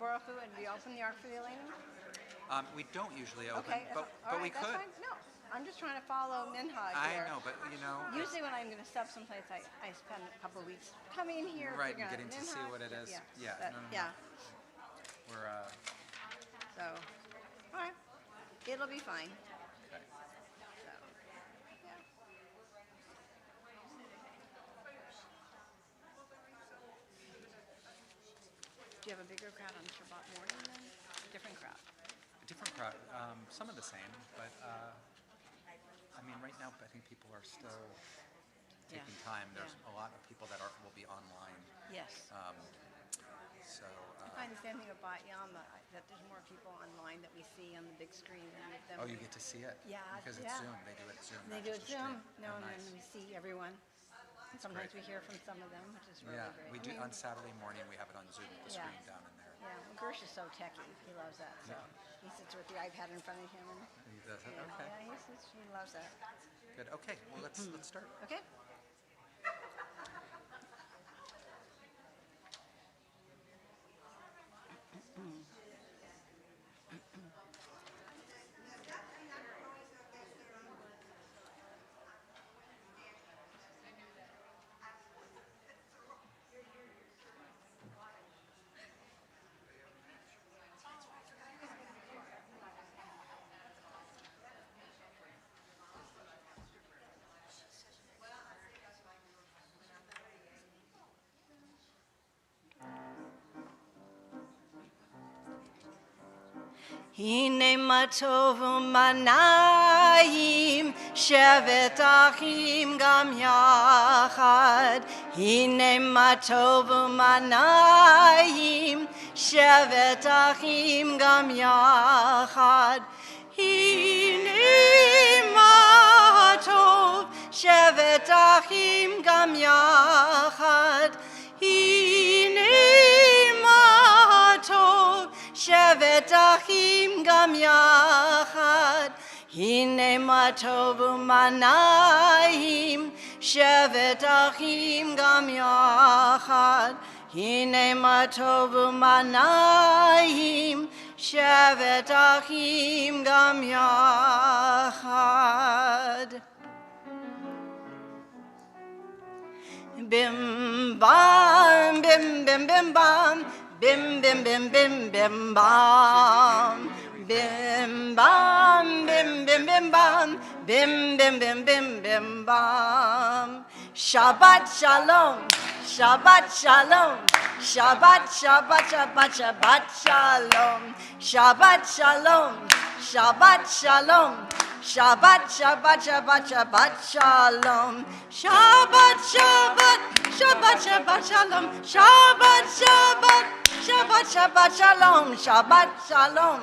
borrow food and we open the Ark for the Elaine? We don't usually open, Okay, but all we right, that's could. fine. No, I'm just trying to follow Minhag I here. know, but Usually when I'm going to stop someplace, I spend a couple of weeks coming here, right, figuring and out getting to see Minhag. what it is. Yeah, but, no. yeah. We're So, all right, it'll be fine. okay. So, yeah. Do you have a bigger crowd on Shabbat morning then? Different crowd. Different crowd. Some of the same, but I mean, right now I think people are still taking time. There's a lot of people that will be online. Yes. So. I find the same thing about Yama, that there's more people online that we see on the big screen than with them. Oh, you get to see it? Yeah. Because it's Zoom. They do it Zoom. They do it Zoom. No, And nice. then we see everyone. And sometimes we hear from some of them, which is really great. We do on Saturday morning. We have it on Zoom. The screen down in there. Yeah, well, Gersh is so techy. He loves that. So he sits with the iPad in front of him, and He does it. Okay. yeah, he loves that. Good. Okay. Well, let's start. Okay. Hine matovu manayim shevet achim gam yachad. Hine matovu manayim shevet achim gam yachad. Hine matov shevet achim gam yachad. Hine matov shevet achim gam yachad. Hine matovu manayim shevet achim gam yachad. Hine matovu manayim shevet achim gam yachad. Bim bam bim bim bim bam. Bim bim bim bim bim bam. Bim bam bim bim bim bam. Bim bim bim bim bim bam. Shabbat shalom. Shabbat shalom. Shabbat Shabbat Shabbat Shabbat shalom. Shabbat shalom. Shabbat shalom. Shabbat Shabbat Shabbat Shabbat shalom. Shabbat Shabbat Shabbat Shabbat shalom. Shabbat Shabbat Shabbat Shabbat shalom. Shabbat shalom.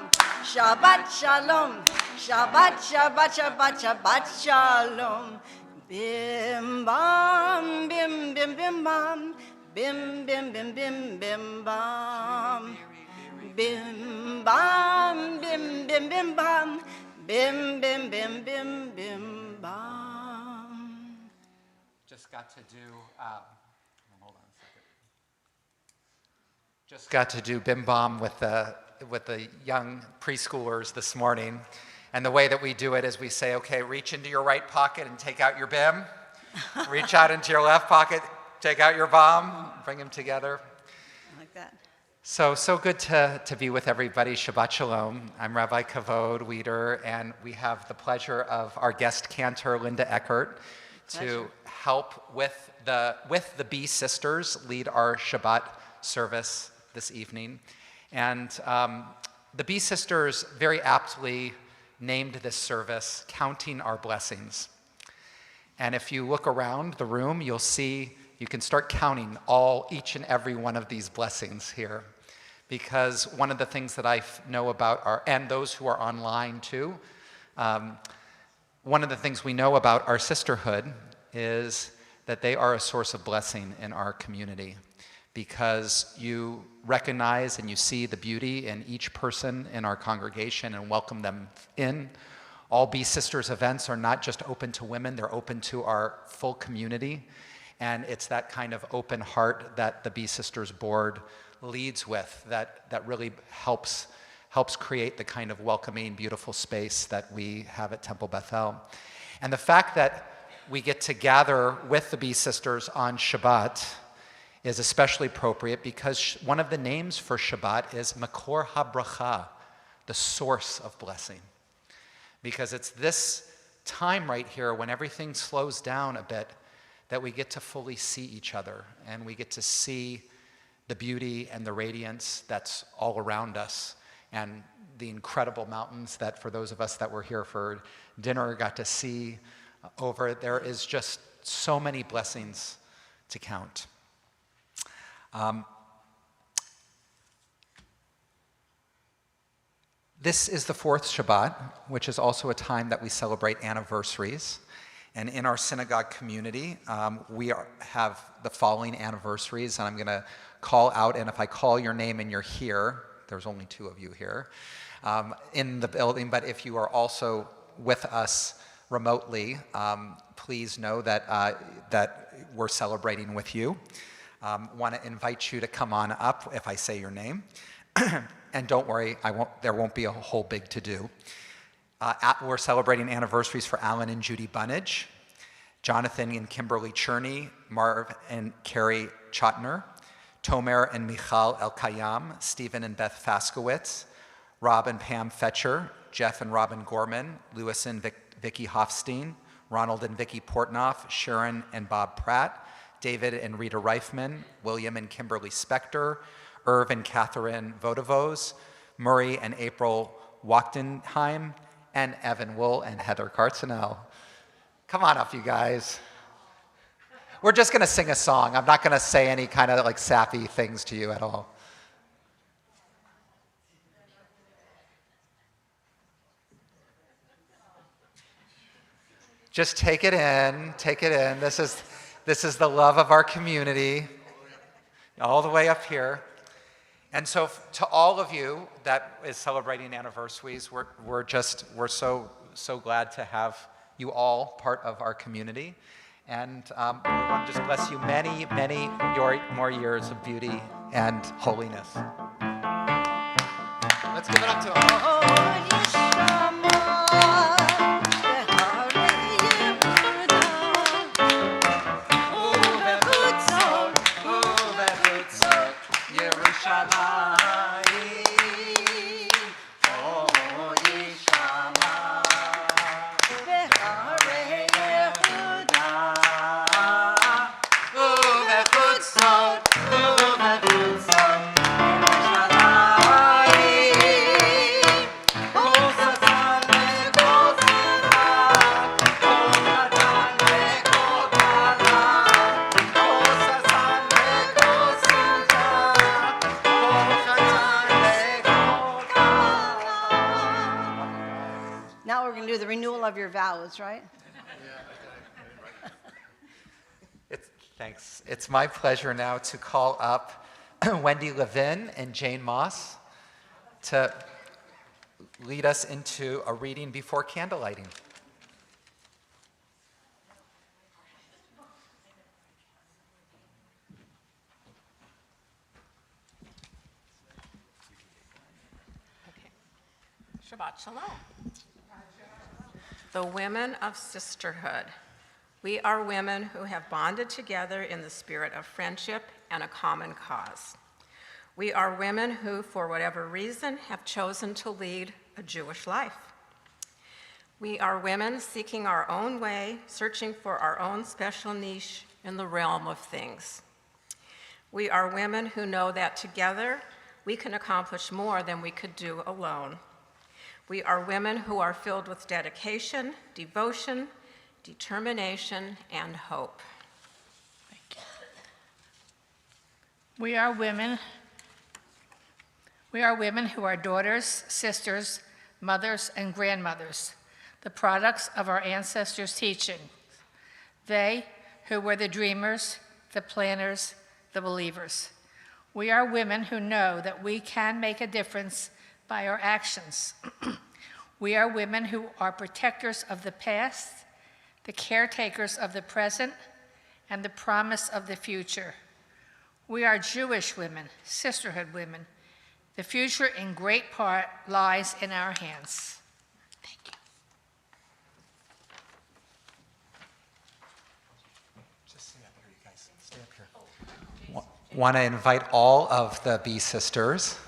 Shabbat shalom. Shabbat Shabbat Shabbat Shabbat shalom. Bim bam bim bim bim bam. Bim bim bim bim bim bam. Bim bam bim bim bim bam. Bim bim bim bim bim bam. Just got to do. Hold on a second. Just got to do bim bam with the young preschoolers this morning, and the way that we do it is we say, okay, reach into your right pocket and take out your bim. Reach out into your left pocket, take out your bam, bring them together. I like that. So good to be with everybody. Shabbat Shalom. I'm Rabbi Kavod Weider, and we have the pleasure of our guest cantor, Linda Eckert, to help with the B Sisters lead our Shabbat service this evening. And the B Sisters very aptly named this service Counting Our Blessings. And if you look around the room, you'll see you can start counting each and every one of these blessings here. Because one of the things that I know about and those who are online too, one of the things we know about our sisterhood is that they are a source of blessing in our community. Because you recognize and you see the beauty in each person in our congregation and welcome them in. All B Sisters events are not just open to women, they're open to our full community. And it's that kind of open heart that the B Sisters board leads with that really helps create the kind of welcoming, beautiful space that we have at Temple Bethel. And the fact that we get to gather with the Bee Sisters on Shabbat is especially appropriate because one of the names for Shabbat is Makor HaBracha, the source of blessing. Because it's this time right here when everything slows down a bit that we get to fully see each other and we get to see the beauty and the radiance that's all around us and the incredible mountains that for those of us that were here for dinner got to see over. There is just so many blessings to count. This is the fourth Shabbat, which is also a time that we celebrate anniversaries. And in our synagogue community, we have the following anniversaries, and I'm going to call out, and if I call your name and you're here, there's only 2 of you here, in the building, but if you are also with us remotely, please know that we're celebrating with you. Want to invite you to come on up if I say your name. And don't worry, there won't be a whole big to-do. We're celebrating anniversaries for Alan and Judy Bunnage, Jonathan and Kimberly Cherney, Marv and Carrie Chotner, Tomer and Michal El-Kayam, Stephen and Beth Faskowitz, Rob and Pam Fetcher, Jeff and Robin Gorman, Louis and Vicky Hofstein, Ronald and Vicky Portnoff, Sharon and Bob Pratt, David and Rita Reifman, William and Kimberly Spector, Irv and Catherine Vodovos, Murray and April Wachtenheim, and Evan Wool and Heather Cartzenell. Come on up, you guys. We're just going to sing a song. I'm not going to say any kind of like sappy things to you at all. Just take it in, take it in. This is the love of our community, all the way up here. And so to all of you that is celebrating anniversaries, we're so glad to have you all part of our community. And we want to just bless you many, many more years of beauty and holiness. Let's give it up to them. Now we're going to do the renewal of your vows, right? Thanks. It's my pleasure now to call up Wendy Levin and Jane Moss to lead us into a reading before candlelighting. Shabbat Shalom. The women of sisterhood. We are women who have bonded together in the spirit of friendship and a common cause. We are women who, for whatever reason, have chosen to lead a Jewish life. We are women seeking our own way, searching for our own special niche in the realm of things. We are women who know that together we can accomplish more than we could do alone. We are women who are filled with dedication, devotion, determination, and hope. Thank you. We are women who are daughters, sisters, mothers, and grandmothers, the products of our ancestors' teaching. They who were the dreamers, the planners, the believers. We are women who know that we can make a difference by our actions. We are women who are protectors of the past, the caretakers of the present, and the promise of the future. We are Jewish women, sisterhood women. The future, in great part, lies in our hands. Thank you. Just stay up here, you guys. Stay up here. Want to invite all of the Bee Sisters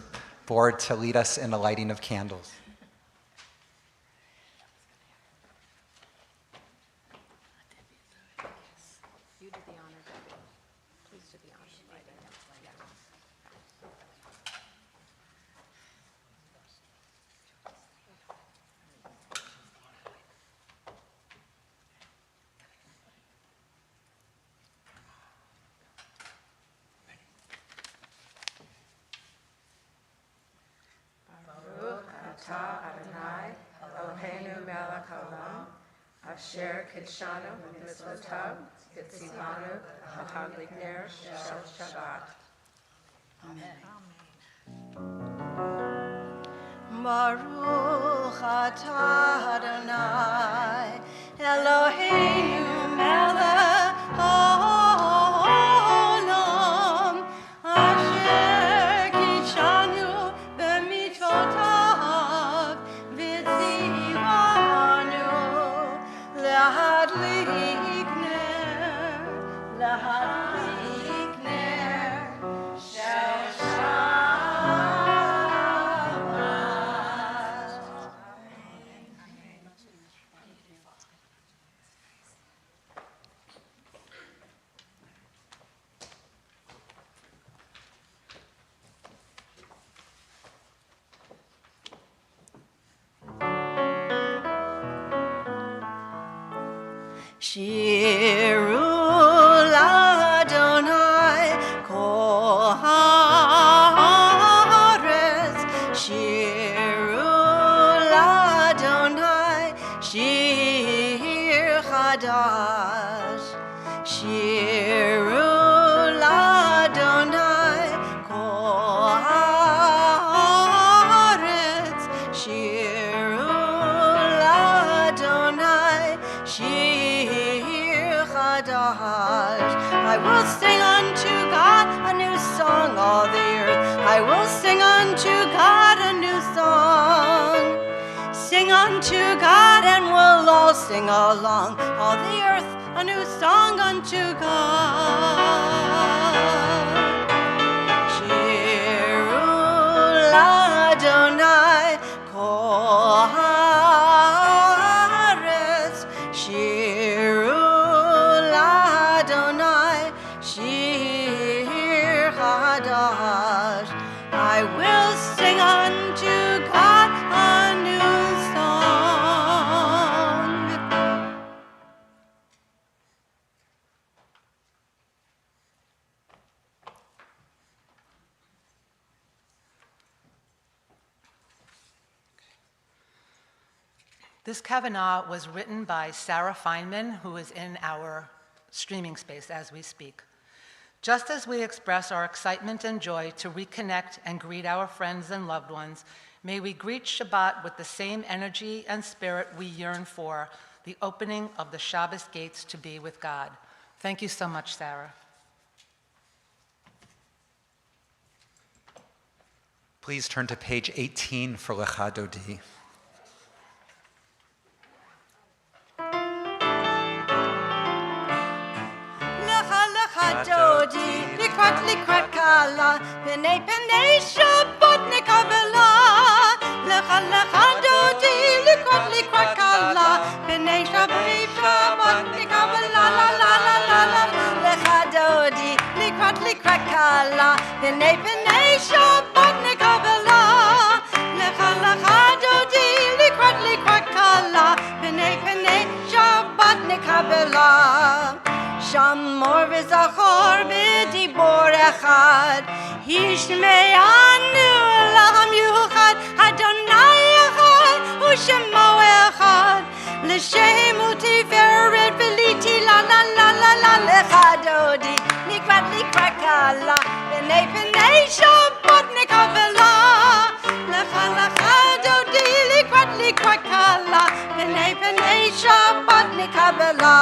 forward to lead us in the lighting of candles. You do the honor, Debbie. Please do the honor. Baruch atah Adonai Eloheinu melech haolam asher kidshanu b'mitzvotav v'tzivanu b'chag ner shel Shabbat. Baruch atah Adonai Eloheinu melech haolam asher kidshanu b'mitzvotav v'tzivanu lahadlik ner shel Shabbat. Shiru l'Adonai kol haaretz. Shiru l'Adonai shir chadash. Shiru l'Adonai kol haaretz. Shiru l'Adonai shir chadash. I will sing unto God a new song, all the earth. I will sing unto God a new song. Sing unto God and we'll all sing along, all the earth a new song unto God. Shiru l'Adonai kol haaretz. Shiru l'Adonai shir chadash. I will sing unto God a new song. This Kavanah was written by Sarah Feynman, who is in our streaming space as we speak. Just as we express our excitement and joy to reconnect and greet our friends and loved ones, may we greet Shabbat with the same energy and spirit we yearn for, the opening of the Shabbos gates to be with God. Thank you so much, Sarah. Please turn to page 18 for Lecha Dodi. Dodi, likrat kala, penei Shabbat nekabela. Lecha Dodi, likrat kala, penei Shabbat nekabela. La la la la la. Lecha Dodi, likrat kala, penei Shabbat nekabela. Lecha Dodi, likrat kala, penei Shabbat nekabela. Shamor v'zachor b'dibor echad, Yishme'anu l'am yuchad, Adonai echad, u'shemo echad, l'shem u'tiferet v'liti la la la la la lecha dodi, likrat kala, b'nei Shabbat nekabela, lecha dodi, likrat kala, b'nei Shabbat nekabela.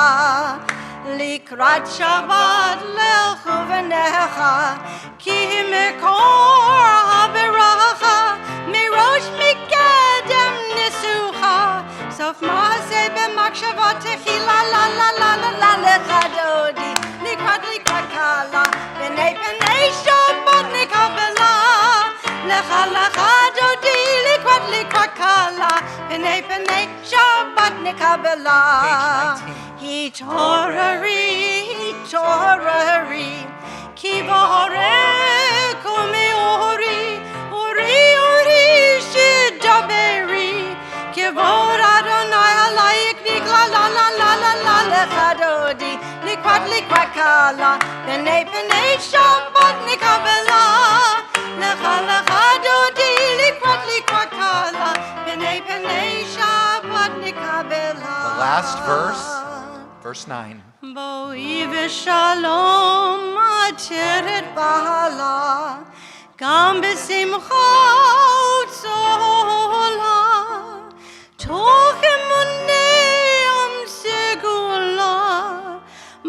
לקראת שבת לכו ונחה, כי מקור הברכה מראש מקדם ניסוחה, סוף מעשה במחשבה תחילה, לה לה לה לה לה לך דודי, לקראת קלה, פני שבת נקבלה, לך דודי, לקראת קלה, פני שבת נקבלה. התעוררי, כי בהורק ומאורי, אורי שדברי, כבוד אדוני עלייך נגלה, לה לה לה לה לה לך דודי, לקראת קלה, פני שבת נקבלה, לך דודי, לקראת קלה, פני שבת נקבלה. The last verse, verse 9. בואי ושלום עטרת בעלה, גם בשמחה וצהלה, תוך אמוני עם סגולה,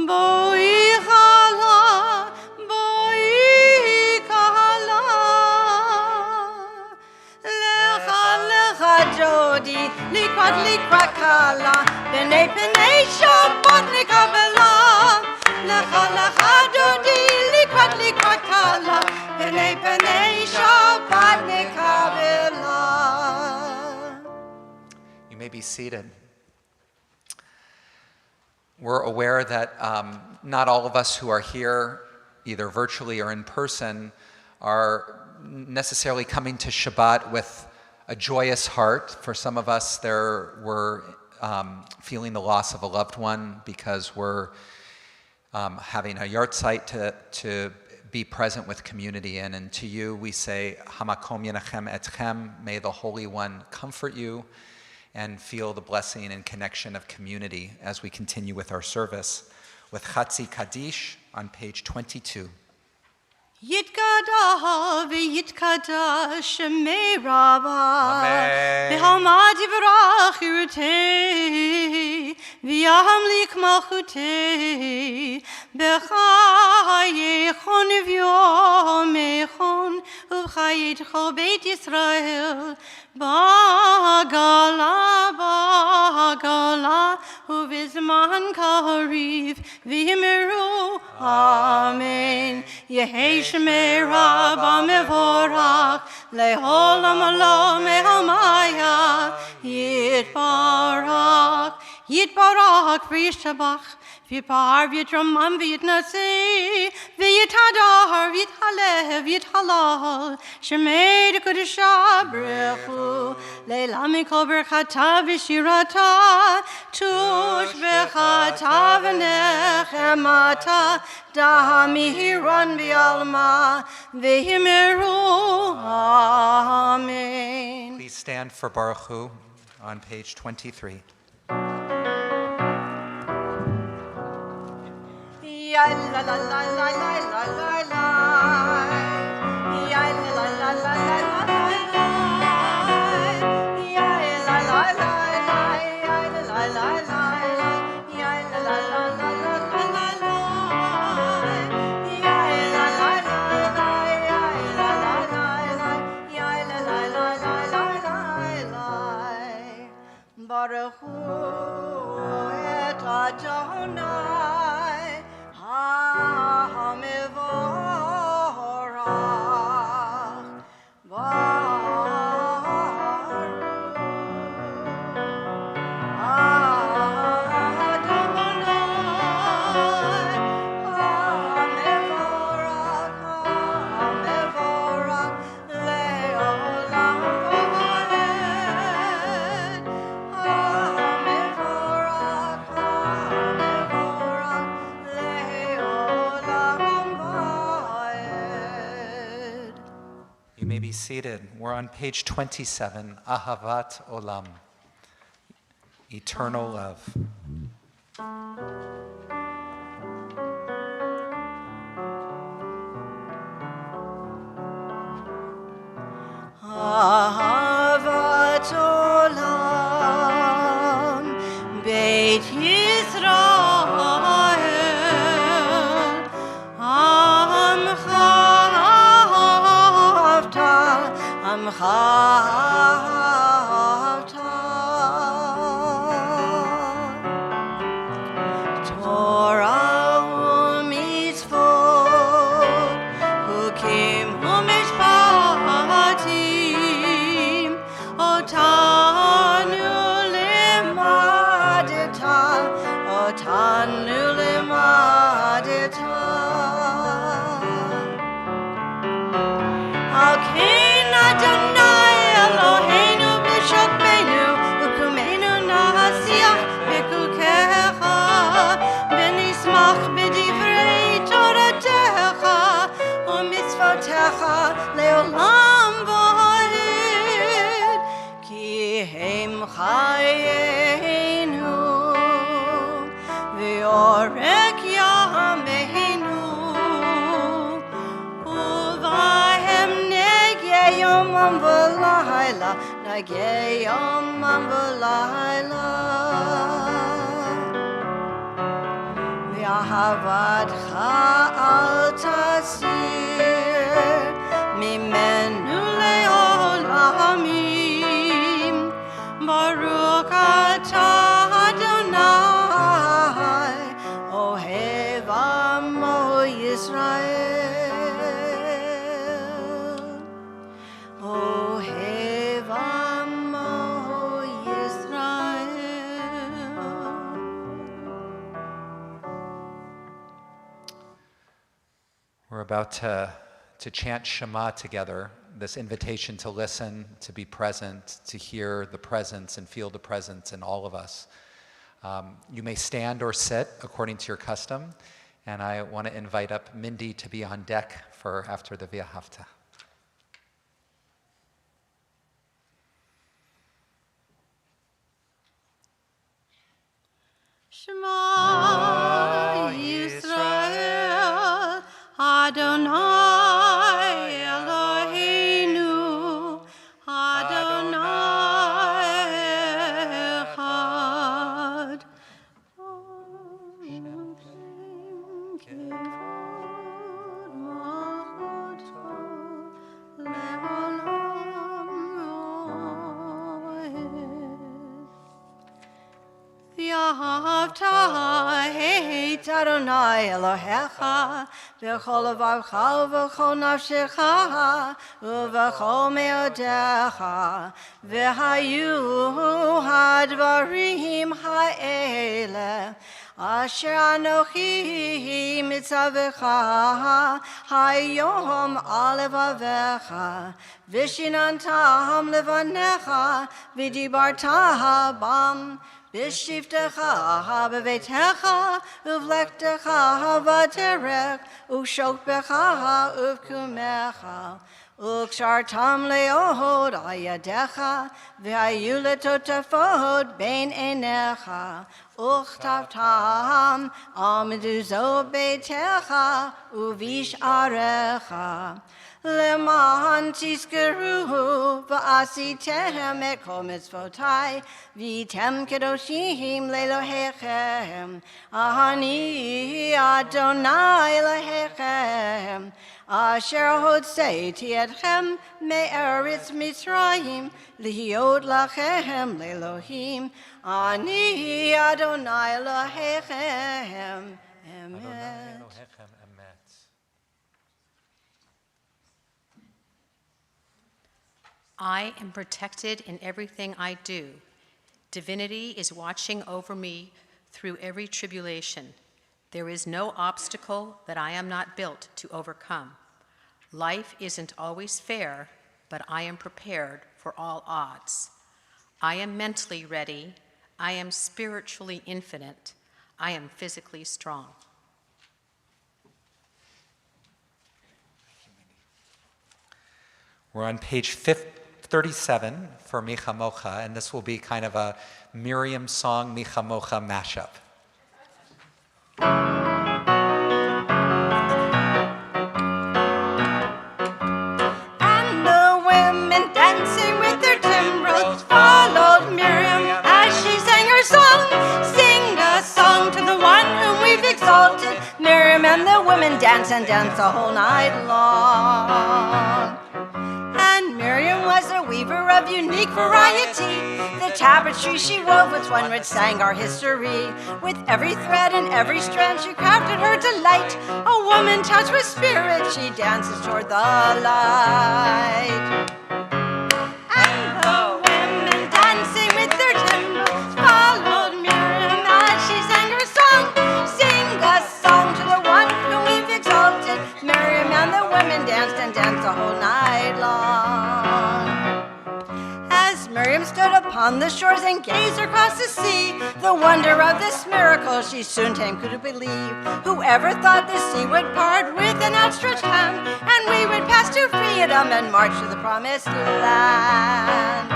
בואי חלה, בואי קהלה, לך דודי, לקראת קלה, פני שבת נקבלה, לך דודי, לקראת קלה, פני שבת נקבלה. You may be seated. We're aware that not all of us who are here, either virtually or in person, are necessarily coming to Shabbat with a joyous heart. For some of us, we're feeling the loss of a loved one because we're having a yahrzeit to be present with community in. And to you, we say, Hamakom Yenachem Etchem, may the Holy One comfort you and feel the blessing and connection of community as we continue with our service with Chatzi Kaddish on page 22. יתקדש ויתקדש שמי רבה, Amen. בהעמד יברך חירותי, וימליך מלכותי, בחייכון וביומכון, ובחיי כל בית ישראל, בעגלה, ובזמן קריב, ואמרו אמן. יהי שמי רבה מבורך, לעולם עולם מהמיה, יתברך וישתבח, ויתפאר ויתרומם ויתנשא, ויתהדר ויתהלל ויתהלל, שמי דקדושה ברכו, לילה מכל ברכתה ושירתה, תושבחתה ונחמתה, דה מהירון בעלמה, ואמרו אמן. Please stand for Baruch Hu on page 23. Ya la la la la la la la la, ya la la la la la la la, ya la la la la, ya la la la la, ya la la la la la la, ya la la la la, ya la la la la, ya la la la la la. Baruch Hu et Adonai. You may be seated. We're on page 27, Ahavat Olam, eternal love. אהבת עולם, בית ישראל Torah u'mitzvot, hukim u'mishpatim, otanu limadeta, otanu limadeta. Alkein Adonai Eloheinu b'shokbeinu, u'kumeinu nasiach b'kukecha, v'nismach b'divrei toratecha, u'mitzvotecha le'olam va'ed, ki hem chayeinu, v'yorek yameinu, Yomam v'layla, nageh yomam v'layla. V'ahavadcha al tasir, mimenu le'olamim. Baruch atah Adonai, ohev amo Yisrael. Ohev amo Yisrael. We're about to chant Shema together, this invitation to listen, to be present, to hear the presence and feel the presence in all of us. You may stand or sit according to your custom, and I want to invite up Mindy to be on deck for after the V'ahavta. Shema Yisrael, Adonai Eloheinu, Adonai Echad. V'ahavta Adonai Elohecha v'chol levavcha v'chol nafshecha v'chol meodecha v'hayu hadvarim ha'ele asher anochi mitzavecha hayom al levavecha v'shinantam levanecha v'dibarta bam B'shivtecha b'veitecha uvlektecha v'derech u'shokbecha uvkumecha u'kshartam le'od ayadecha v'hayu letotafot bein einecha u'chtavtam amduzo beitecha uv'isharecha Leman tizkeru v'asitem et kol mitzvotai v'tem kedoshim le'lohechem Ani Adonai Elohechem Asher hotzeti etchem me'eretz Mitzrayim lihiot lachem le'Elohim Ani Adonai Elohechem Emet. I am protected in everything I do. Divinity is watching over me through every tribulation. There is no obstacle that I am not built to overcome. Life isn't always fair, but I am prepared for all odds. I am mentally ready. I am spiritually infinite. I am physically strong. We're on page 37 for Micha Mocha, and this will be kind of a Miriam song Micha Mocha mashup. And the women dancing with their timbrels followed Miriam as she sang her song. Sing a song to the one whom we've exalted. Miriam and the women dance and dance the whole night long. And Miriam was a wee weaver of unique variety. The tapestry she wove was one which sang our history. With every thread and every strand she crafted her delight. A woman touched with spirit, she dances toward the light. And the women dancing with their timbrels followed Miriam as she sang her song. Sing a song to the one whom we've exalted. Miriam and the women danced and danced the whole night long. As Miriam stood upon the shores and gazed across the sea, the wonder of this miracle she soon came to believe. Whoever thought the sea would part with an outstretched hand, and we would pass to freedom and march to the promised land.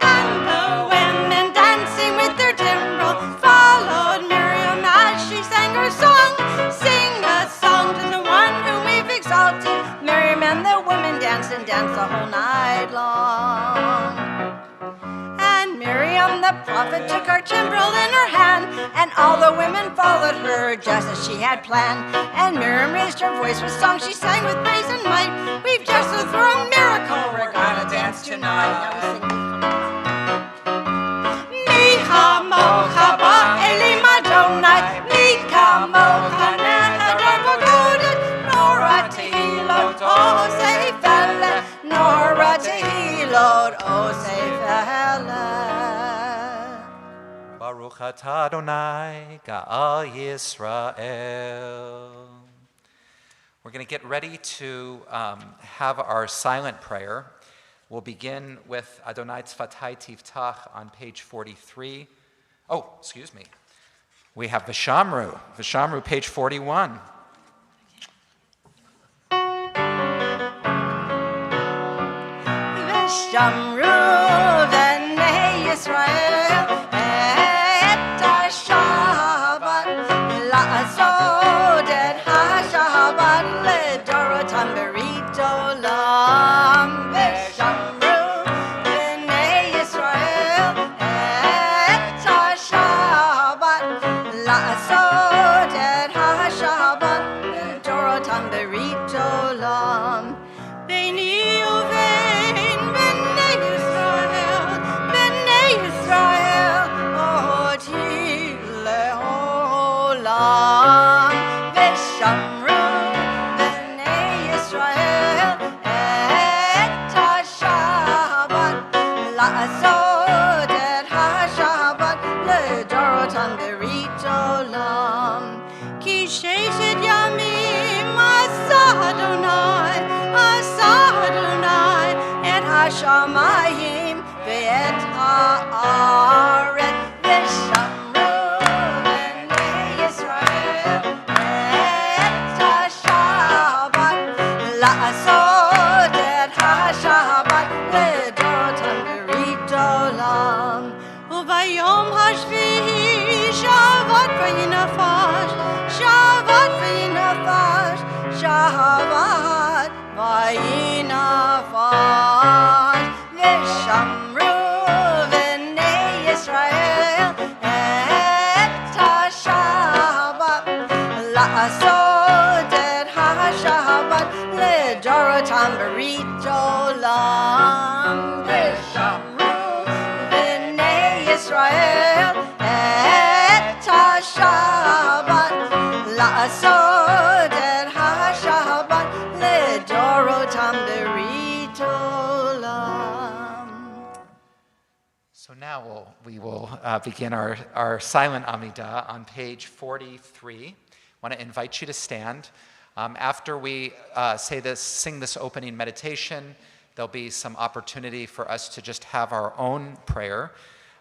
And the women dancing with their timbrels followed Miriam as she sang her song. Sing a song to the one whom we've exalted. Miriam and the women danced and danced the whole night long. And Miriam the prophet took her timbrel in her hand, and all the women followed her just as she had planned. And Miriam raised her voice with song, she sang with praise and might. We've just lived through a miracle, we're gonna dance tonight. Now we sing Micha mocha ba'eli madonai, Micha mocha nehadar v'godet, Nora tehilot osei fele, Nora tehilot osei fele. Baruch atah Adonai Ga'al Yisrael. We're going to get ready to have our silent prayer. We'll begin with Adonai Tzvatai Tiftach on page 43. Oh, excuse me. We have Vishamru, page 41. Vishamru v'nei Yisrael et ha-Shabbat la'asod et ha-Shabbat ledorotam berit olam. Vishamru v'nei Yisrael et ha-Shabbat la'asod et ha-Shabbat ledorotam berit olam. Beini uvein b'nei Yisrael oti le'olam. V'shamru b'nei Yisrael et ha-Shabbat la'asod et ha-Shabbat ledorotam berit olam. Ki sheshet yamim asa Adonai et ha-shamayim ve'et ha'aret. V'shamru b'nei Yisrael et ha-Shabbat la'asod et ha-Shabbat ledorotam berit olam. U'bayom hashvi'i shavat v'yinafash, shavat v'yinafash, shavat v'yinafash. V'shamru v'nei Yisrael et ha-Shabbat la'asod et ha-Shabbat ledorotam berit olam. V'shamru v'nei Yisrael et ha-Shabbat la'asod et ha-Shabbat ledorotam berit olam. So now we will begin our silent Amidah on page 43. I want to invite you to stand. After we sing this opening meditation, there'll be some opportunity for us to just have our own prayer.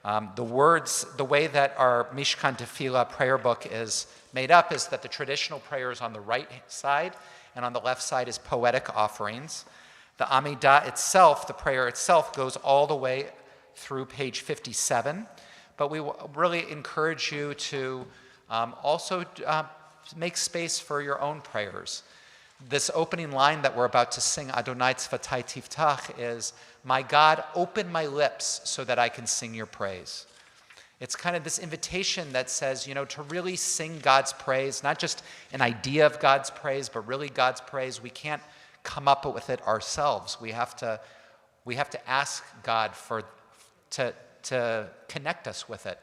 The way that our Mishkan Tefillah prayer book is made up is that the traditional prayer is on the right side, and on the left side is poetic offerings. The Amidah itself, the prayer itself, goes all the way through page 57, but we really encourage you to also make space for your own prayers. This opening line that we're about to sing, Adonai Tzvatai Tiftach, is, my God, open my lips so that I can sing your praise. It's kind of this invitation that says, to really sing God's praise, not just an idea of God's praise, but really God's praise. We can't come up with it ourselves. We have to We have to ask God to connect us with it.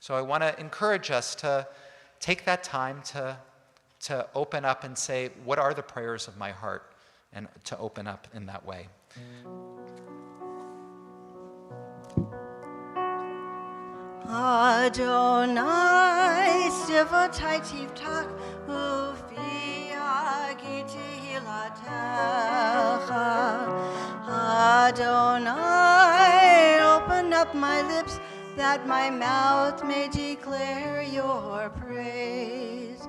So I want to encourage us to take that time to open up and say, what are the prayers of my heart? And to open up in that way. Adonai, sivotai tivtach, ufia giti hilatecha. Adonai, open up my lips, that my mouth may declare your praise.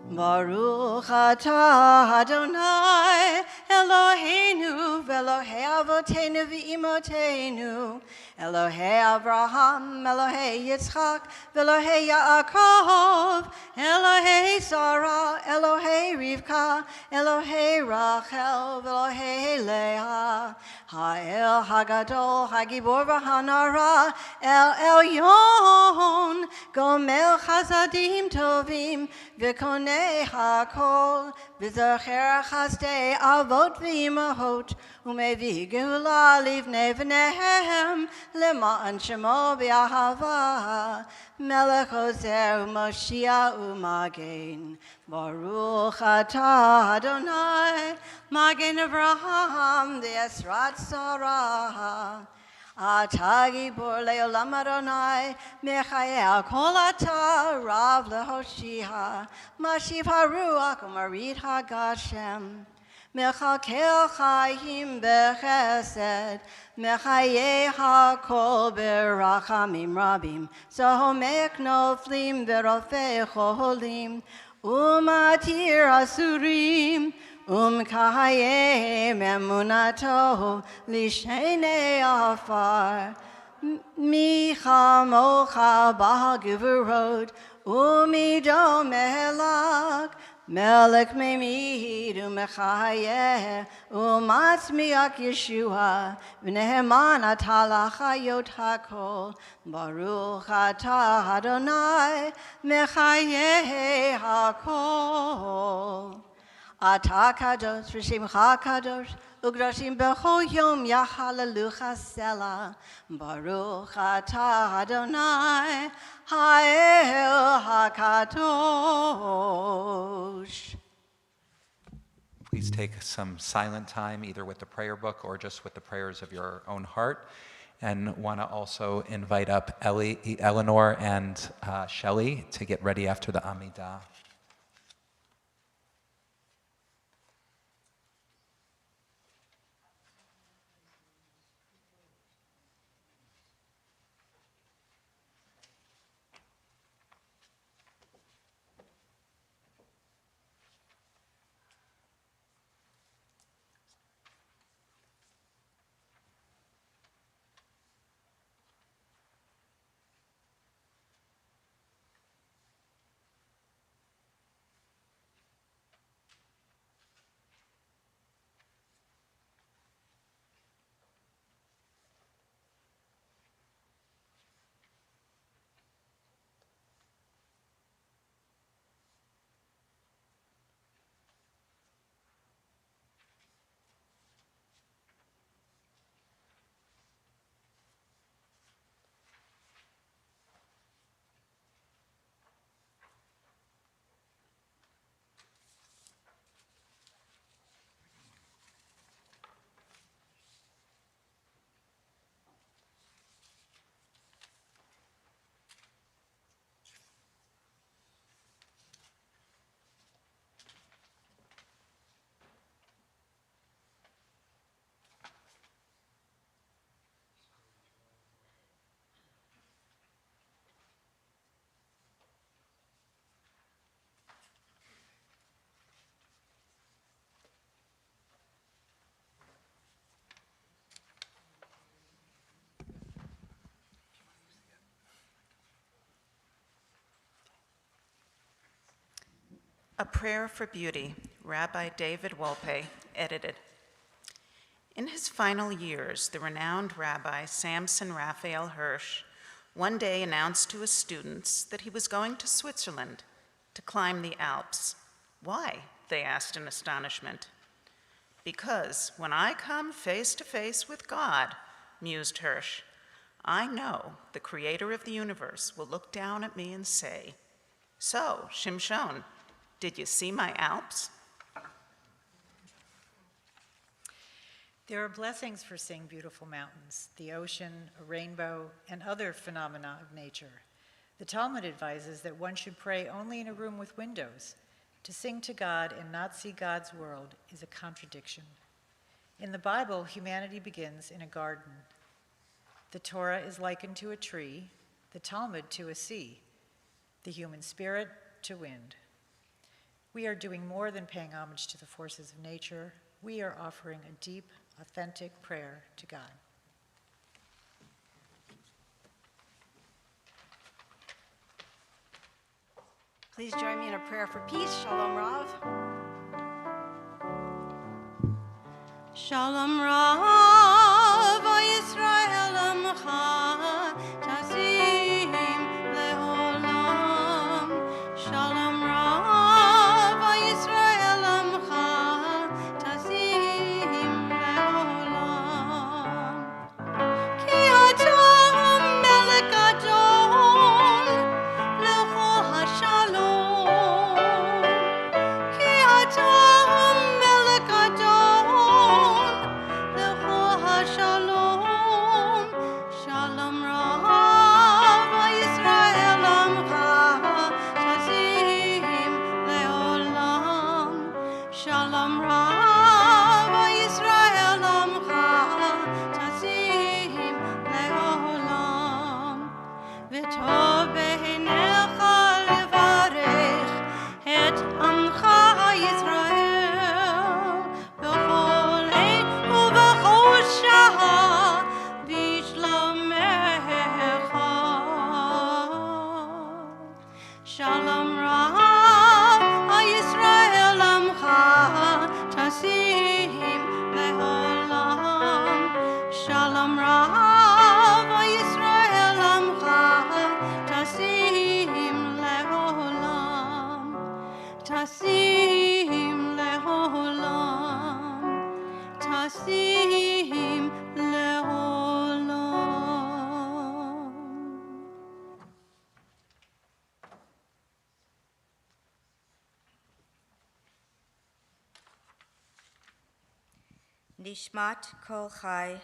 Baruch atah Adonai, Eloheinu, v'Elohei avotenu v'imotenu, Elohei Abraham, Elohei Yitzchak, v'Elohei Yaakov, Elohei Sarah, Elohei Rivka, Elohei Rachel, v'Elohei Leah, Ha'el Hagadol, Hagibor v'Hanara, El Elyon, Gomel Chasadim Tovim, v'Konei HaKol, v'Zocher Chasdei Avot v'Imahot, Umevi Geula Livnei v'Nehem, Lema'an Shemo b'Ahava, Melech Ozer u'Moshiach u'Magen, Baruch atah Adonai, Magen Avraham, v'Esrat Sarah. Ata gibor leolam Adonai, mechayel kol ata, rav lehoshiha, mashiv haruach umarit hagashem. Mechakel chayim bechesed, mechaye hakol berachamim rabim, zohomek noflim verofei cholim, umatir asurim, kahayem emunato lishenei afar, micha mocha bahal gevurot, umido mehelak, melech memid umechayeh, umatzmiak Yeshua, v'neheman atalachayot hakol, baruch atah Adonai, mechayeh hakol. Ata kadosh v'shemcha kadosh, u'grashim b'chol yom yachalalucha sela. Baruch atah Adonai, ha'el hakadosh. Please take some silent time, either with the prayer book or just with the prayers of your own heart. And want to also invite up Eleanor and Shelley to get ready after the Amidah. A Prayer for Beauty, Rabbi David Wolpe, edited. In his final years, the renowned Rabbi Samson Raphael Hirsch one day announced to his students that he was going to Switzerland to climb the Alps. Why? They asked in astonishment. Because when I come face to face with God, mused Hirsch, I know the creator of the universe will look down at me and say, "So, Shimshon, did you see my Alps?" There are blessings for seeing beautiful mountains, the ocean, a rainbow, and other phenomena of nature. The Talmud advises that one should pray only in a room with windows. To sing to God and not see God's world is a contradiction. In the Bible, humanity begins in a garden. The Torah is likened to a tree, the Talmud to a sea, the human spirit to wind. We are doing more than paying homage to the forces of nature. We are offering a deep, authentic prayer to God. Please join me in a prayer for peace. Shalom Rav. Shalom Rav, Yisrael Amcha, Tasim Leolam. Shalom Rav, Yisrael Amcha, Tasim Leolam. Ki Ata Melech Adon, Lecho HaShalom. Ki Ata Melech Adon, Lecho HaShalom. Shalom Rav, Yisrael Amcha, Tasim Leolam. Shalom Rav, Yisrael Amcha, Tasim Leolam. V'tov b'einecha levarech et amcha Yisrael b'chol עת ובכל שעה בשלומך. Shalom Rav, Yisrael Amcha, Tasim Leolam. Shalom Rav, Yisrael Amcha, Tasim Leolam. Tasim Leolam. Tasim Leolam. Nishmat Kol Chai,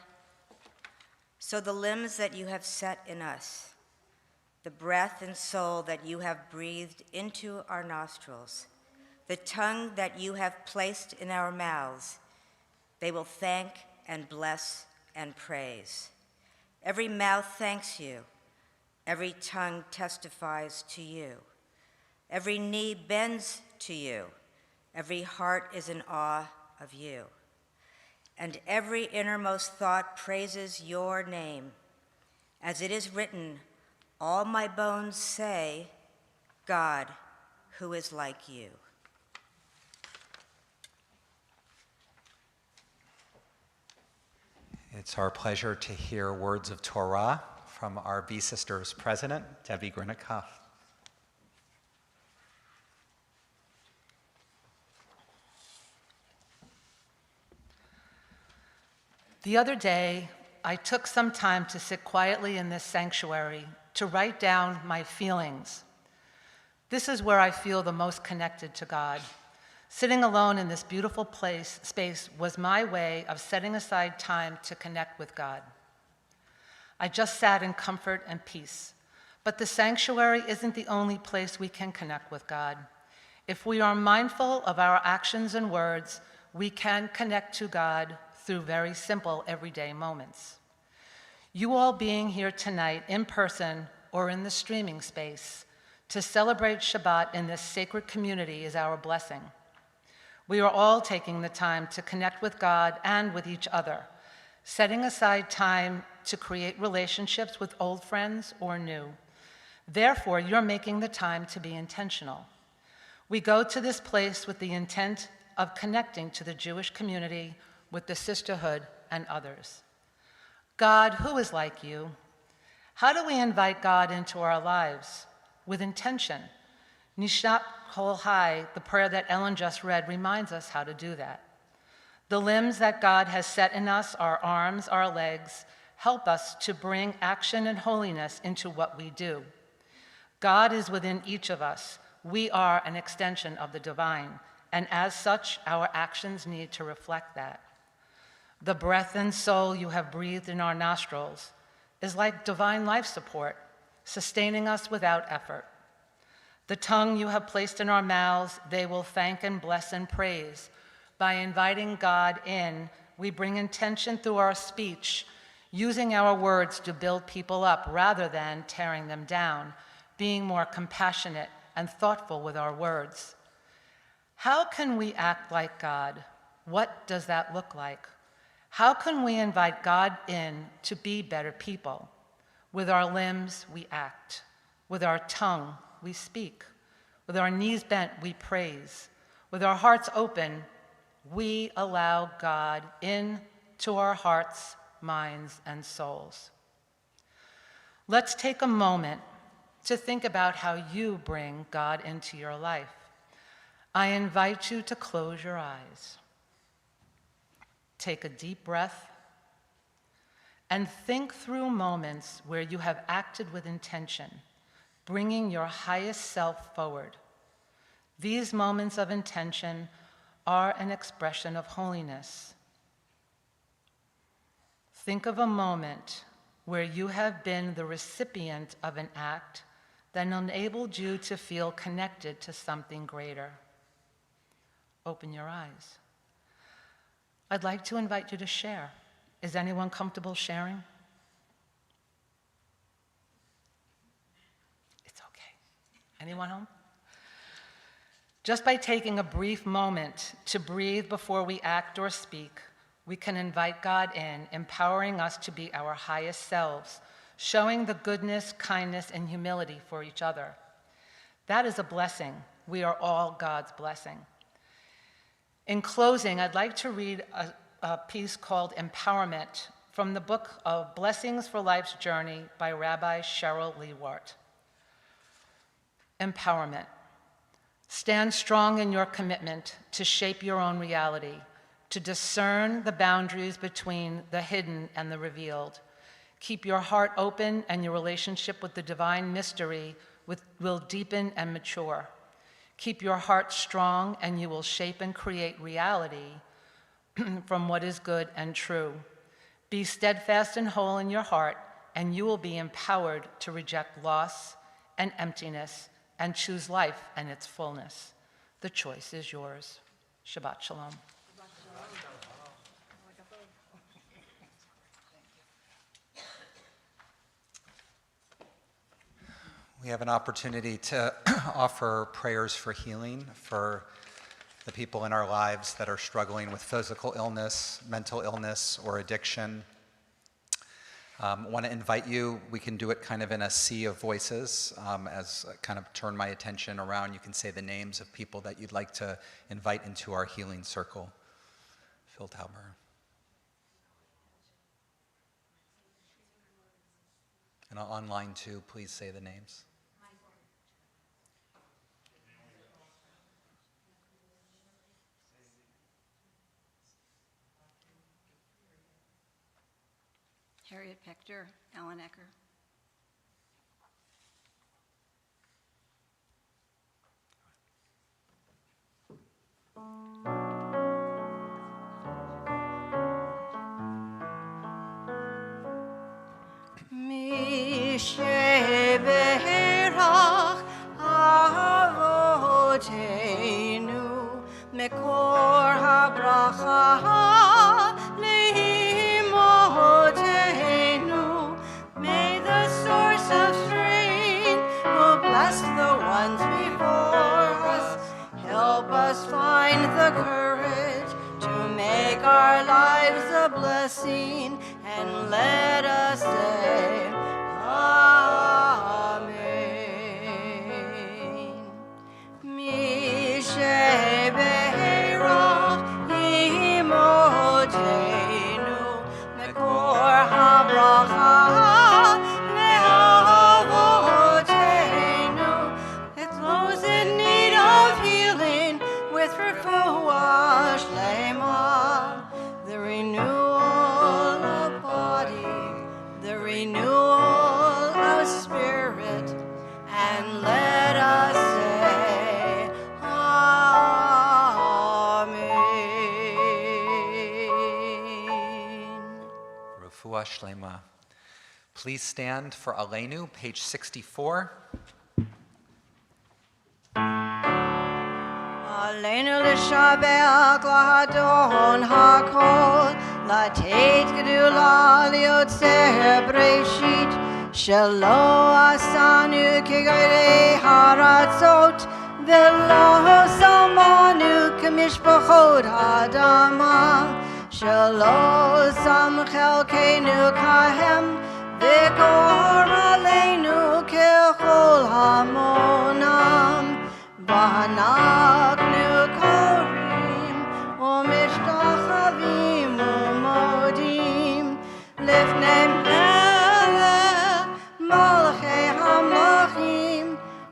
so the limbs that you have set in us, the breath and soul that you have breathed into our nostrils, the tongue that you have placed in our mouths, they will thank and bless and praise. Every mouth thanks you, every tongue testifies to you, every knee bends to you, every heart is in awe of you. And every innermost thought praises your name. As it is written, all my bones say, God, who is like you. It's our pleasure to hear words of Torah from our B Sisters President, Debbie Grinikoff. The other day, I took some time to sit quietly in this sanctuary to write down my feelings. This is where I feel the most connected to God. Sitting alone in this beautiful space was my way of setting aside time to connect with God. I just sat in comfort and peace. But the sanctuary isn't the only place we can connect with God. If we are mindful of our actions and words, we can connect to God through very simple everyday moments. You all being here tonight in person or in the streaming space to celebrate Shabbat in this sacred community is our blessing. We are all taking the time to connect with God and with each other, setting aside time to create relationships with old friends or new. Therefore, you're making the time to be intentional. We go to this place with the intent of connecting to the Jewish community, with the sisterhood and others. God, who is like you? How do we invite God into our lives? With intention. Nishmat Kol Hai, the prayer that Ellen just read, reminds us how to do that. The limbs that God has set in us, our arms, our legs, help us to bring action and holiness into what we do. God is within each of us. We are an extension of the divine, and as such, our actions need to reflect that. The breath and soul you have breathed in our nostrils is like divine life support, sustaining us without effort. The tongue you have placed in our mouths, they will thank and bless and praise. By inviting God in, we bring intention through our speech, using our words to build people up rather than tearing them down, being more compassionate and thoughtful with our words. How can we act like God? What does that look like? How can we invite God in to be better people? With our limbs, we act. With our tongue, we speak. With our knees bent, we praise. With our hearts open, we allow God into our hearts, minds, and souls. Let's take a moment to think about how you bring God into your life. I invite you to close your eyes. Take a deep breath and think through moments where you have acted with intention, bringing your highest self forward. These moments of intention are an expression of holiness. Think of a moment where you have been the recipient of an act that enabled you to feel connected to something greater. Open your eyes. I'd like to invite you to share. Is anyone comfortable sharing? It's okay. Anyone home? Just by taking a brief moment to breathe before we act or speak, we can invite God in, empowering us to be our highest selves, showing the goodness, kindness, and humility for each other. That is a blessing. We are all God's blessing. In closing, I'd like to read a piece called Empowerment from the book of Blessings for Life's Journey by Rabbi Cheryl Lewart. Empowerment. Stand strong in your commitment to shape your own reality, to discern the boundaries between the hidden and the revealed. Keep your heart open, and your relationship with the divine mystery will deepen and mature. Keep your heart strong, and you will shape and create reality from what is good and true. Be steadfast and whole in your heart, and you will be empowered to reject loss and emptiness and choose life and its fullness. The choice is yours. Shabbat shalom. We have an opportunity to offer prayers for healing for the people in our lives that are struggling with physical illness, mental illness, or addiction. Want to invite you, we can do it kind of in a sea of voices, as I kind of turn my attention around. You can say the names of people that you'd like to invite into our healing circle. Phil Tauber. And online too, please say the names. Harriet Pector, Alan Ecker. Misheberach Avotenu Mekor HaBracha Leimotenu. May the source of strength who blessed the ones before us help us find the courage to make our lives a blessing, and let us say, Amen. Rafua Shlema. Please stand for Aleinu, page 64. Aleinu l'shabach lahadon hakol, lateit gedula liotzer breshit, shelo asanu kegayre haratzot, velo samanu kemishpachot hadama, shelo sam chelkeinu kahem, v'kor aleinu kechol hamonam. V'hanaknu korim u'mishtachavim u'modim lifnei melech malchei hamlachim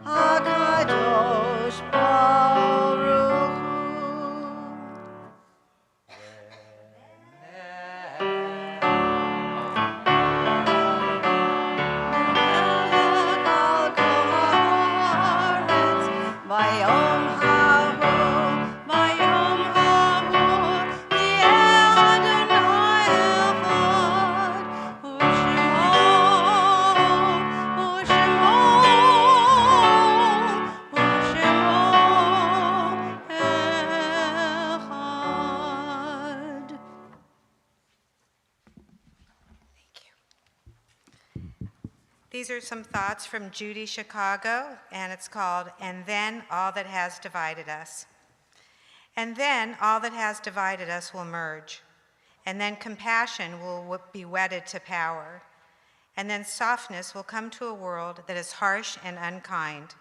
HaKadosh Baruch Vayom hahu, vayom hahu, yeh Adonai echad, u'shemo echad. These are some thoughts from Judy Chicago, and it's called, "And Then All That Has Divided Us." And then all that has divided us will merge. And then compassion will be wedded to power. And then softness will come to a world that is harsh and unkind.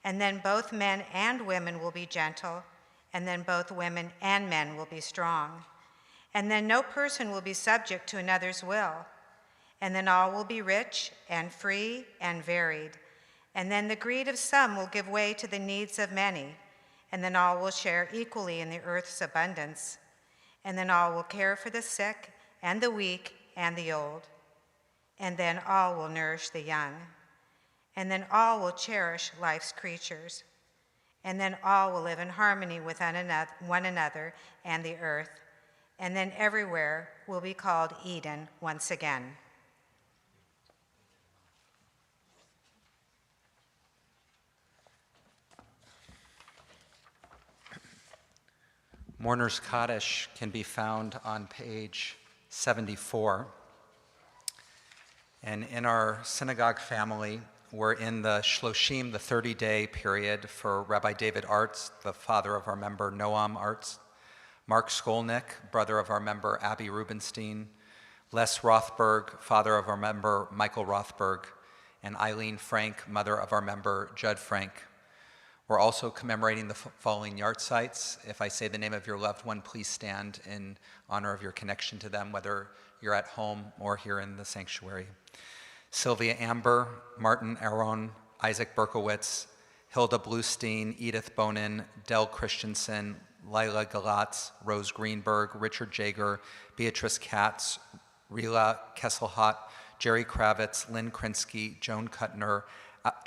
And then both men and women will be gentle. And then both women and men will be strong. And then no person will be subject to another's will. And then all will be rich and free and varied. And then the greed of some will give way to the needs of many. And then all will share equally in the earth's abundance. And then all will care for the sick and the weak and the old. And then all will nourish the young. And then all will cherish life's creatures. And then all will live in harmony with one another and the earth. And then everywhere will be called Eden once again. Mourner's Kaddish can be found on page 74. And in our synagogue family, we're in the Shloshim, the 30-day period for Rabbi David Artz, the father of our member Noam Artz, Mark Skolnick, brother of our member Abby Rubenstein, Les Rothberg, father of our member Michael Rothberg, and Eileen Frank, mother of our member Judd Frank. We're also commemorating the following yard sites. If I say the name of your loved one, please stand in honor of your connection to them, whether you're at home or here in the sanctuary. Sylvia Amber, Martin Aron, Isaac Berkowitz, Hilda Bluestein, Edith Bonin, Del Christensen, Lila Galatz, Rose Greenberg, Richard Jager, Beatrice Katz, Rila Kesselhot, Jerry Kravitz, Lynn Krinsky, Joan Kuttner,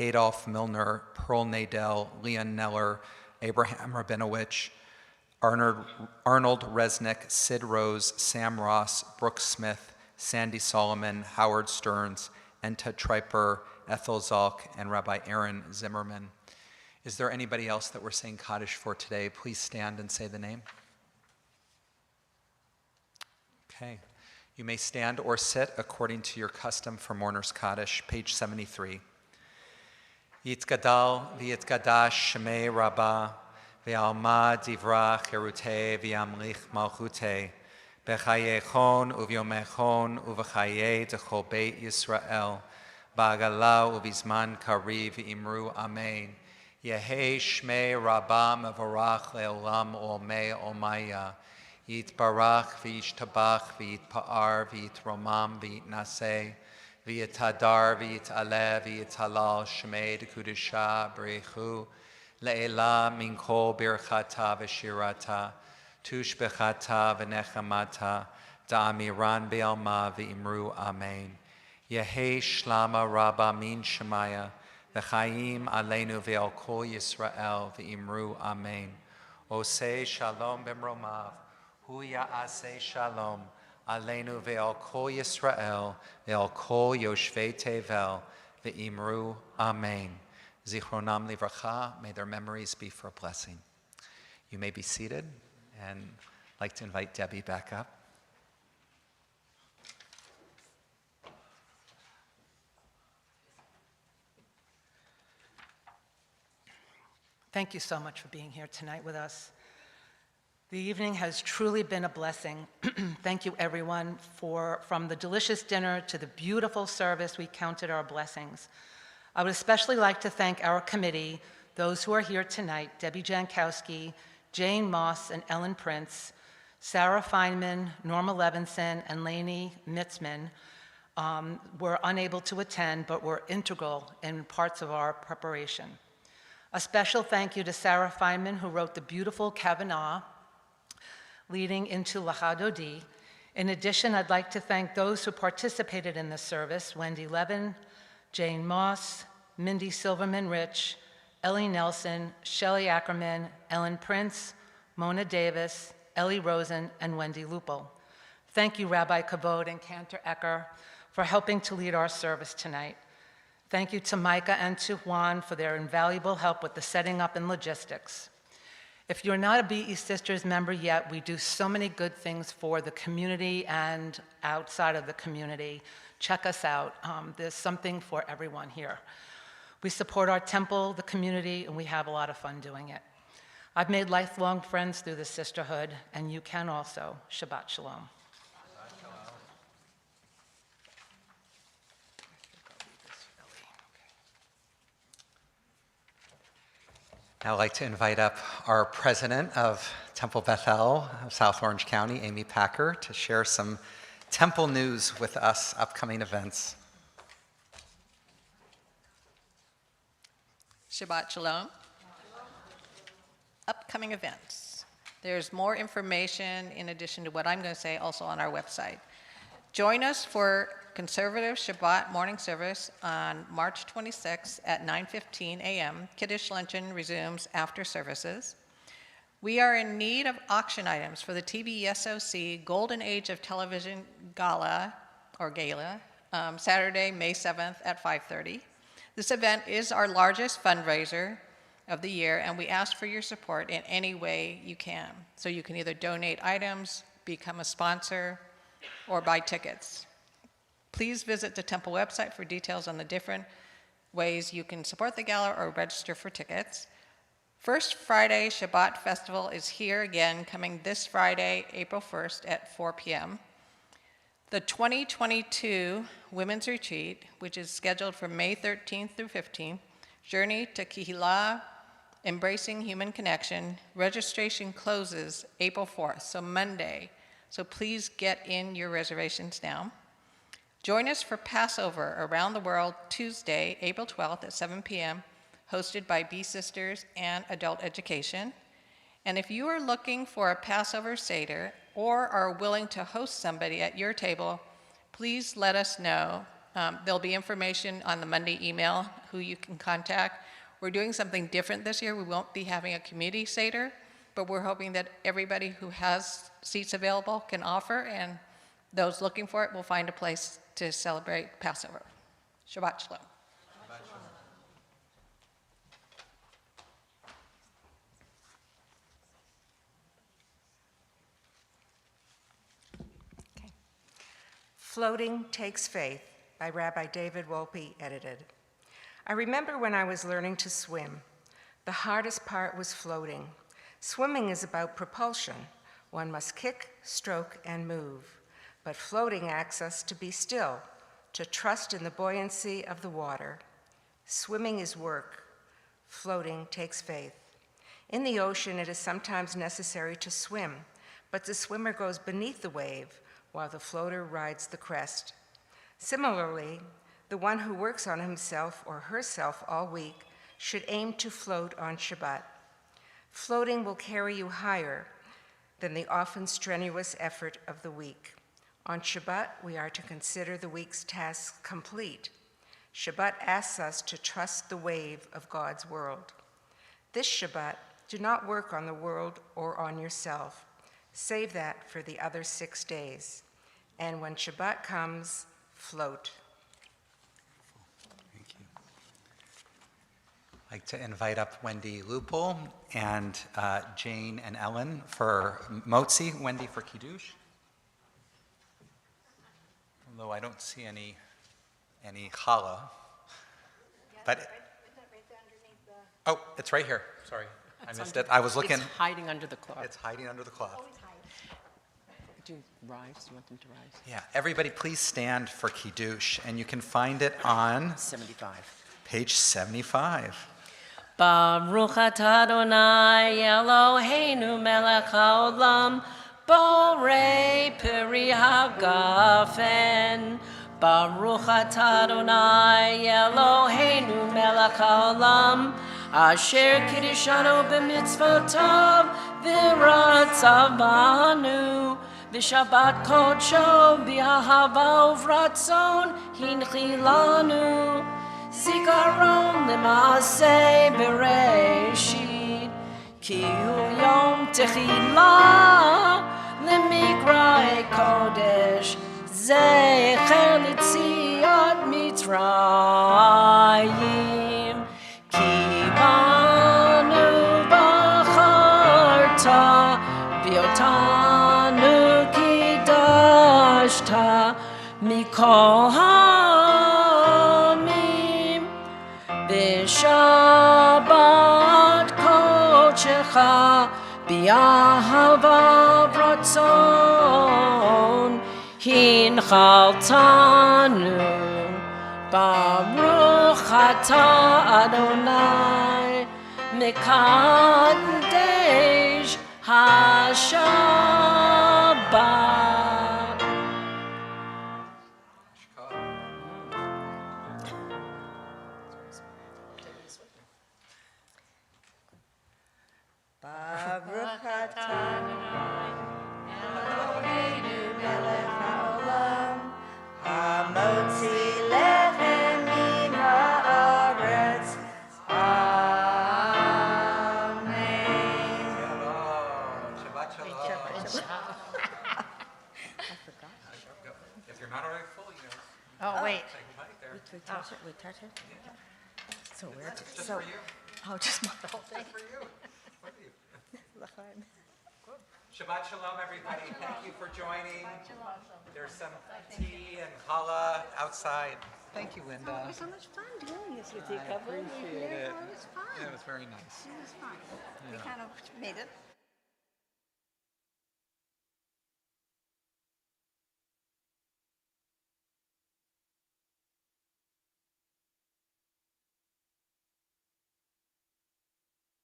Adolf Milner, Pearl Nadell, Leon Neller, Abraham Rabinowitz, Arnold Resnick, Sid Rose, Sam Ross, Brooke Smith, Sandy Solomon, Howard Stearns, Enta Triper, Ethel Zalk, and Rabbi Aaron Zimmerman. Is there anybody else that we're saying Kaddish for today? Please stand and say the name. Okay. You may stand or sit according to your custom for Mourner's Kaddish, page 73. Yitzgadal v'yitzgadash shemei Rabbah v'alma divra cherutei v'yamlich malchutei b'chayechon uvyomechon uv'chayei d'chol beit Yisrael ba'agala uv'izman kariv v'imru amen. Yehei shmei Rabbah mevorach le'olam olmei olmaya yitbarach v'yishtabach v'yitpa'ar v'yitromam v'yitnaseh v'yitadar v'yitaleh v'yitalal shmei d'kudusha b'rechu le'ela min kol birchata v'shirata tushbechata v'nechamata da'amiran be'alma v'imru amen. Yehei shlama rabba min shemaya v'chaim aleinu ve'al kol Yisrael v'imru amen. Osei shalom b'mromav hu ya'aseh shalom Aleinu ve'al kol Yisrael ve'al kol yoshvei tevel ve'imru Amen. Zichronam livracha, may their memories be for a blessing. You may be seated, and I'd like to invite Debbie back up. Thank you so much for being here tonight with us. The evening has truly been a blessing. Thank you, everyone, from the delicious dinner to the beautiful service, we counted our blessings. I would especially like to thank our committee, those who are here tonight, Debbie Jankowski, Jane Moss, and Ellen Prince, Sarah Feynman, Norma Levinson, and Lainey Mitzman, were unable to attend, but were integral in parts of our preparation. A special thank you to Sarah Feynman, who wrote the beautiful Kavanaugh leading into L'Chadodi. In addition, I'd like to thank those who participated in this service: Wendy Levin, Jane Moss, Mindy Silverman-Rich, Ellie Nelson, Shelley Ackerman, Ellen Prince, Mona Davis, Ellie Rosen, and Wendy Lupel. Thank you, Rabbi Kavod and Cantor Ecker, for helping to lead our service tonight. Thank you to Micah and to Juan for their invaluable help with the setting up and logistics. If you're not a BE Sisters member yet, we do so many good things for the community and outside of the community. Check us out. There's something for everyone here. We support our temple, the community, and we have a lot of fun doing it. I've made lifelong friends through the sisterhood, and you can also. Shabbat Shalom. Now I'd like to invite up our president of Temple Bethel of South Orange County, Amy Packer, to share some temple news with us, upcoming events. Shabbat Shalom. Upcoming events. There's more information in addition to what I'm going to say also on our website. Join us for Conservative Shabbat morning service on March 26th at 9:15 a.m. Kiddush luncheon resumes after services. We are in need of auction items for the TBSOC Golden Age of Television Gala, Saturday, May 7th at 5:30. This event is our largest fundraiser of the year, and we ask for your support in any way you can. So you can either donate items, become a sponsor, or buy tickets. Please visit the temple website for details on the different ways you can support the gala or register for tickets. First Friday Shabbat Festival is here again, coming this Friday, April 1st at 4 p.m. The 2022 Women's Retreat, which is scheduled for May 13th through 15th, Journey to Kihila, Embracing Human Connection, registration closes April 4th, so Monday. So please get in your reservations now. Join us for Passover Around the World Tuesday, April 12th at 7 p.m., hosted by B Sisters and Adult Education. And if you are looking for a Passover Seder or are willing to host somebody at your table, please let us know. There'll be information on the Monday email who you can contact. We're doing something different this year. We won't be having a community Seder, but we're hoping that everybody who has seats available can offer, and those looking for it will find a place to celebrate Passover. Shabbat Shalom. Okay. Floating Takes Faith by Rabbi David Wolpe, edited. I remember when I was learning to swim. The hardest part was floating. Swimming is about propulsion. One must kick, stroke, and move. But floating asks us to be still, to trust in the buoyancy of the water. Swimming is work. Floating takes faith. In the ocean, it is sometimes necessary to swim, but the swimmer goes beneath the wave while the floater rides the crest. Similarly, the one who works on himself or herself all week should aim to float on Shabbat. Floating will carry you higher than the often strenuous effort of the week. On Shabbat, we are to consider the week's tasks complete. Shabbat asks us to trust the wave of God's world. This Shabbat, do not work on the world or on yourself. Save that for the other 6 days. And when Shabbat comes, float. Thank you. I'd like to invite up Wendy Lupel and Jane and Ellen for Motzi, Wendy for Kiddush. Although I don't see any challah. But oh, it's right here. Sorry, I missed it. I was looking. It's hiding under the cloth. It's hiding under the cloth. Do you rise? Do you want them to rise? Yeah, everybody please stand for Kiddush, and you can find it on 75. page 75. Baruch atah Adonai Eloheinu melech haolam borei peri hagafen. Baruch atah Adonai Eloheinu melech haolam asher kiddushanu b'mitzvotav v'ratzav banu v'shabbat kodsho b'ahava uvratzon hinchi lanu zikaron l'maaseh bereshit ki hu yom techila l'mikra'e kodesh zecher l'tziat mitzrayim ki banu bacharta v'otanu kidashta mikol ha'amim v'shabbat kodshecha b'ahava v'ratzon hinchaltanu Baruch atah Adonai mekadesh haShabbat. Baruch atah Adonai Eloheinu melech haolam hamotzi lechem min haaretz. Amen. Shabbat shalom. If you're not already full, you know. Oh, wait. Take a bite there. We touch it, we touch it? So weird. Just So, for you. oh, just my whole thing. Just for you. What are you? L'chaim. Shabbat shalom, everybody. Thank you for joining. There's some tea and challah outside. Thank you, Linda. It was so much fun doing this with you, I couple. appreciate it. It was fun. Yeah, it was very nice. It was fun. We kind of made it